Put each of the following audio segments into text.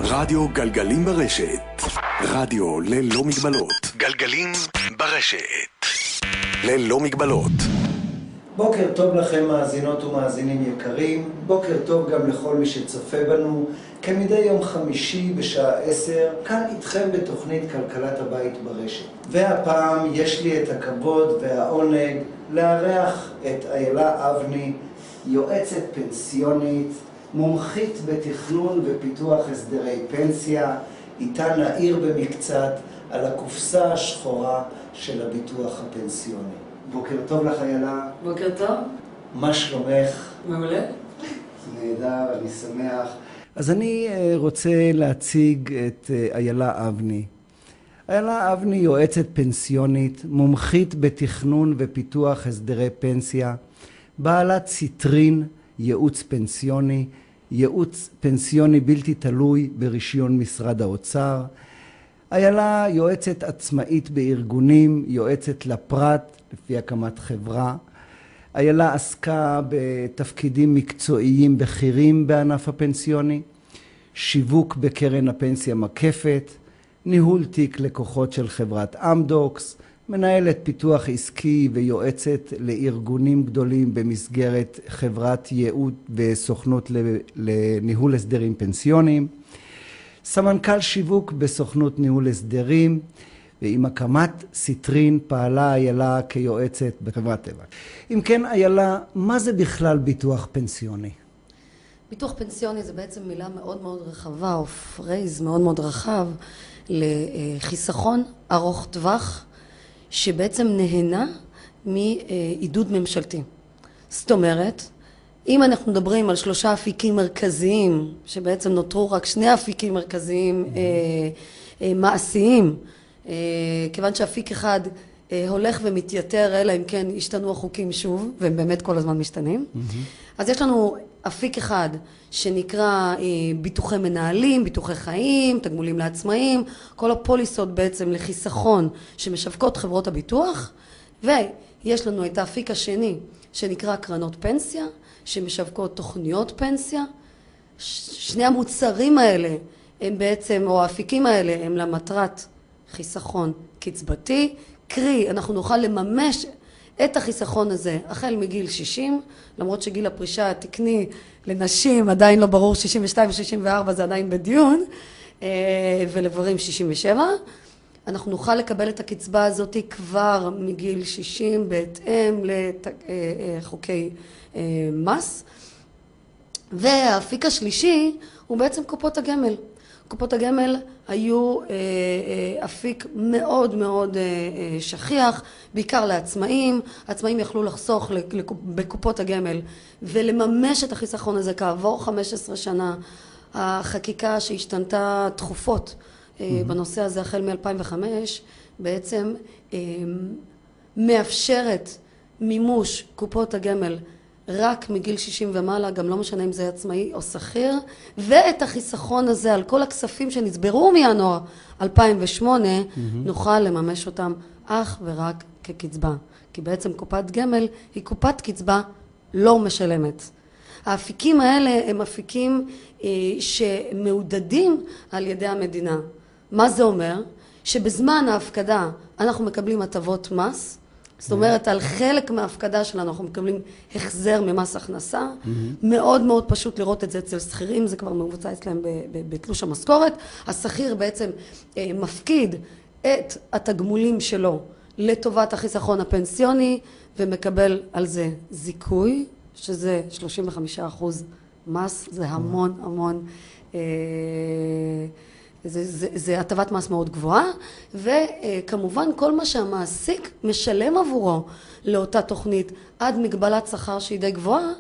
רדיו גלגלים ברשת. רדיו ללא מגבלות. גלגלים ברשת. ללא מגבלות. בוקר טוב לכם מאזינות ומאזינים יקרים. בוקר טוב גם לכל מי שצופה בנו. כמדי יום חמישי בשעה 10, כאן איתכם בתוכנית כלכלת הבית ברשת. והפעם יש לי את הכבוד והעונג לארח את איילה אבני, יועצת פנסיונית, מומחית בתכנון ופיתוח הסדרי פנסיה, איתה נעיר במקצת על הקופסה השחורה של הביטוח הפנסיוני. בוקר טוב לך איילה. בוקר טוב. מה שלומך? מעולה. נהדר, אני שמח. אז אני רוצה להציג את איילה אבני. איילה אבני יועצת פנסיונית, מומחית בתכנון ופיתוח הסדרי פנסיה, בעלת סיטרין, ייעוץ פנסיוני, ייעוץ פנסיוני בלתי תלוי ברישיון משרד האוצר. איילה יועצת עצמאית בארגונים, יועצת לפרט לפי הקמת חברה. איילה עסקה בתפקידים מקצועיים בכירים בענף הפנסיוני, שיווק בקרן הפנסיה מקפת, ניהול תיק לקוחות של חברת אמדוקס, מנהלת פיתוח עסקי ויועצת לארגונים גדולים במסגרת חברת ייעוד וסוכנות לניהול הסדרים פנסיוניים, סמנכ"ל שיווק בסוכנות ניהול הסדרים, ועם הקמת סיטרין פעלה איילה כיועצת בחברת טבע. אם כן, איילה, מה זה בכלל ביטוח פנסיוני? ביטוח פנסיוני זה בעצם מילה מאוד מאוד רחבה, או פרייז מאוד מאוד רחב, לחיסכון ארוך טווח, שבעצם נהנה מעידוד ממשלתי. זאת אומרת, אם אנחנו מדברים על 3 אפיקים מרכזיים, שבעצם נותרו רק 2 אפיקים מרכזיים מעשיים, כיוון שאפיק אחד הולך ומתייתר, אלא אם כן השתנו החוקים שוב, והם באמת כל הזמן משתנים. אז יש לנו אפיק אחד שנקרא ביטוחי מנהלים, ביטוחי חיים, תגמולים לעצמאים, כל הפוליסות בעצם לחיסכון שמשווקות חברות הביטוח, ויש לנו את האפיק השני שנקרא קרנות פנסיה, שמשווקות תוכניות פנסיה. שני המוצרים האלה הם בעצם, או האפיקים האלה הם למטרת חיסכון קצבתי, קרי אנחנו נוכל לממש את החיסכון הזה החל מגיל 60, למרות שגיל הפרישה התקני לנשים עדיין לא ברור, 62 ו-64 זה עדיין בדיון, ולגברים 67. אנחנו נוכל לקבל את הקצבה הזאת כבר מגיל 60 בהתאם לחוקי מס. והאפיק השלישי הוא בעצם קופות הגמל. קופות הגמל היו אפיק מאוד מאוד שכיח, בעיקר לעצמאים. עצמאים יכלו לחסוך בקופות הגמל ולממש את החיסכון הזה כעבור 15 שנה. החקיקה שהשתנתה תכופות בנושא הזה החל מ-2005 בעצם מאפשרת מימוש קופות הגמל רק מגיל 60 ומעלה, גם לא משנה אם זה עצמאי או שכיר, ואת החיסכון הזה על כל הכספים שנצברו מינואר 2008 נוכל לממש אותם אך ורק כקצבה, כי בעצם קופת גמל היא קופת קצבה לא משלמת. האפיקים האלה הם אפיקים שמעודדים על ידי המדינה. מה זה אומר? שבזמן ההפקדה אנחנו מקבלים הטבות מס, זאת אומרת, על חלק מההפקדה שלנו אנחנו מקבלים החזר ממס הכנסה. מאוד מאוד פשוט לראות את זה אצל שכירים, זה כבר מבוצע אצלם בתלוש המשכורת. השכיר בעצם מפקיד את התגמולים שלו לטובת החיסכון הפנסיוני, ומקבל על זה זיכוי, שזה 35% מס, זה המון המון, זה הטבת מס מאוד גבוהה, וכמובן כל מה שהמעסיק משלם עבורו לאותה תוכנית עד מגבלת שכר שהיא די גבוהה,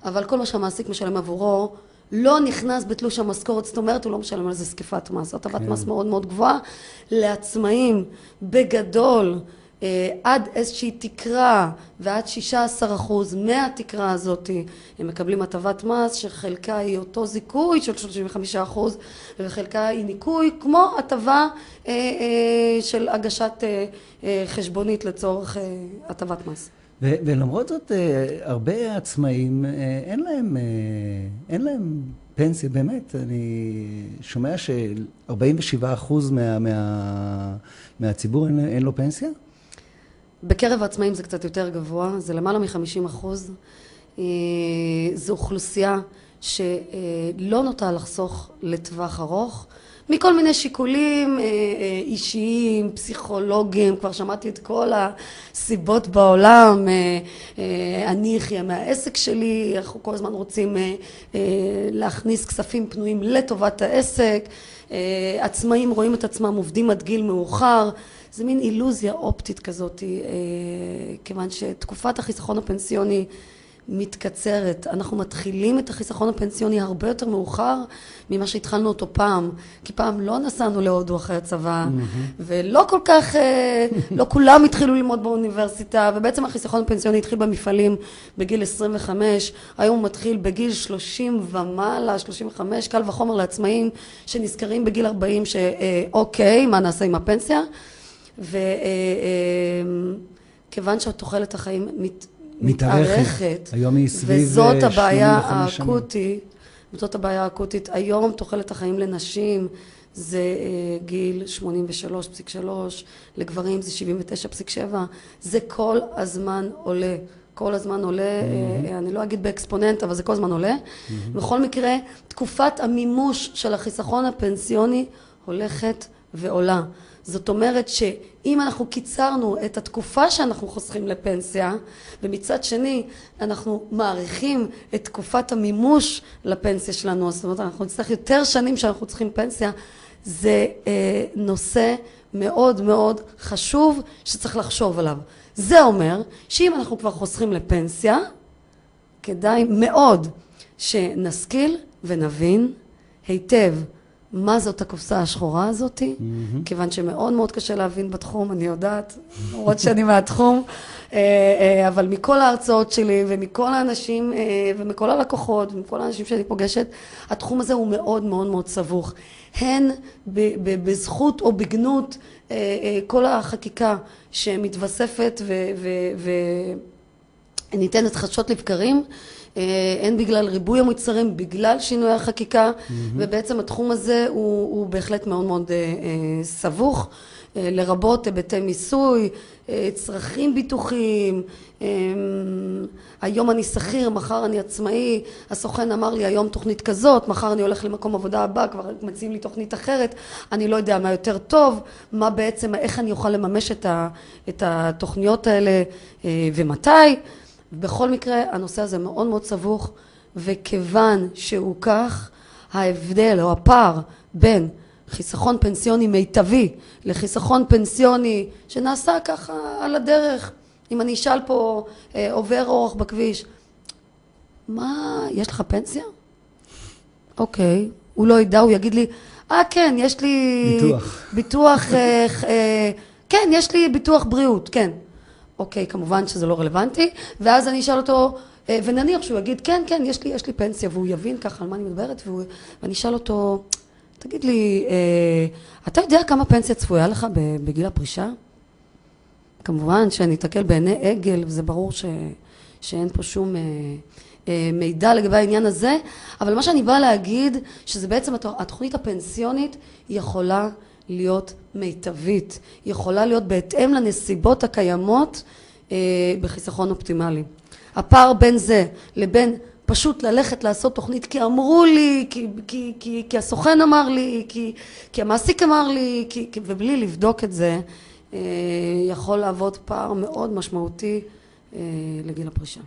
אבל כל מה שהמעסיק משלם עבורו לא נכנס בתלוש המשכורת, זאת אומרת הוא לא משלם על זה זקיפת מס, זו הטבת מס מאוד מאוד גבוהה. לעצמאים בגדול עד איזושהי תקרה ועד 16% מהתקרה הזאת הם מקבלים הטבת מס שחלקה היא אותו זיכוי של 35% וחלקה היא ניכוי כמו הטבה של הגשת חשבונית לצורך הטבת מס. ולמרות זאת הרבה עצמאים אין להם פנסיה, באמת, אני שומע ש47% מהציבור אין לו פנסיה? בקרב העצמאים זה קצת יותר גבוה, זה למעלה מ-50%. זו אוכלוסייה שלא נוטה לחסוך לטווח ארוך, מכל מיני שיקולים אישיים, פסיכולוגיים, כבר שמעתי את כל הסיבות בעולם, אני אחיה מהעסק שלי, אנחנו כל הזמן רוצים להכניס כספים פנויים לטובת העסק, עצמאים רואים את עצמם עובדים עד גיל מאוחר, זה מין אילוזיה אופטית כזאת, כיוון שתקופת החיסכון הפנסיוני מתקצרת. אנחנו מתחילים את החיסכון הפנסיוני הרבה יותר מאוחר ממה שהתחלנו אותו פעם, כי פעם לא נסענו להודו אחרי הצבא, ולא כל כך, לא כולם התחילו ללמוד באוניברסיטה, ובעצם החיסכון הפנסיוני התחיל במפעלים בגיל 25, היום הוא מתחיל בגיל 30 ומעלה, 35, קל וחומר לעצמאים שנזכרים בגיל 40 שאוקיי, מה נעשה עם הפנסיה? וכיוון שתוחלת החיים מתארכת, היום היא סביב וזאת הבעיה האקוטית, זאת הבעיה האקוטית. היום תוחלת החיים לנשים זה גיל 83.3, לגברים זה 79.7, זה כל הזמן עולה, כל הזמן עולה, אני לא אגיד באקספוננט, אבל זה כל הזמן עולה. בכל מקרה, תקופת המימוש של החיסכון הפנסיוני הולכת ועולה. זאת אומרת שאם אנחנו קיצרנו את התקופה שאנחנו חוסכים לפנסיה, ומצד שני אנחנו מעריכים את תקופת המימוש לפנסיה שלנו, זאת אומרת אנחנו נצטרך יותר שנים שאנחנו צריכים פנסיה, זה נושא מאוד מאוד חשוב שצריך לחשוב עליו. זה אומר שאם אנחנו כבר חוסכים לפנסיה, כדאי מאוד שנשכיל ונבין היטב מה זאת הקופסה השחורה הזאת, כיוון שמאוד מאוד קשה להבין בתחום, אני יודעת, למרות שאני מהתחום, אבל מכל ההרצאות שלי ומכל האנשים ומכל הלקוחות ומכל האנשים שאני פוגשת, התחום הזה הוא מאוד מאוד מאוד סבוך. הן בזכות או בגנות כל החקיקה שמתווספת וניתנת חדשות לבקרים, אין בגלל ריבוי המוצרים, בגלל שינוי החקיקה, ובעצם התחום הזה הוא בהחלט מאוד מאוד סבוך, לרבות היבטי מיסוי, צרכים ביטוחיים, היום אני שכיר, מחר אני עצמאי, הסוכן אמר לי היום תוכנית כזאת, מחר אני הולך למקום עבודה הבא, כבר מציעים לי תוכנית אחרת, אני לא יודע מה יותר טוב, מה בעצם, איך אני אוכל לממש את התוכניות האלה ומתי. בכל מקרה, הנושא הזה מאוד מאוד סבוך, וכיוון שהוא כך, ההבדל או הפער בין חיסכון פנסיוני מיטבי לחיסכון פנסיוני שנעשה ככה על הדרך, אם אני אשאל פה עובר אורח בכביש, מה, יש לך פנסיה? אוקיי, הוא לא ידע, הוא יגיד לי, כן, יש לי ביטוח, כן, יש לי ביטוח בריאות, כן. אוקיי, כמובן שזה לא רלוונטי, ואז אני אשאל אותו, ונניח שהוא יגיד, כן, כן, יש לי פנסיה, והוא יבין ככה על מה אני מדברת, ואני אשאל אותו, תגיד לי, אתה יודע כמה פנסיה צפויה לך בגיל הפרישה? כמובן שאני אתקל בעיני עגל, וזה ברור שאין פה שום מידע לגבי העניין הזה, אבל מה שאני באה להגיד, שזה בעצם התוכנית הפנסיונית יכולה להיות מיטבית, יכולה להיות בהתאם לנסיבות הקיימות בחיסכון אופטימלי. הפער בין זה לבין פשוט ללכת לעשות תוכנית כי אמרו לי, כי הסוכן אמר לי, כי המעסיק אמר לי, ובלי לבדוק את זה, יכול לעבוד פער מאוד משמעותי לגיל הפרישה.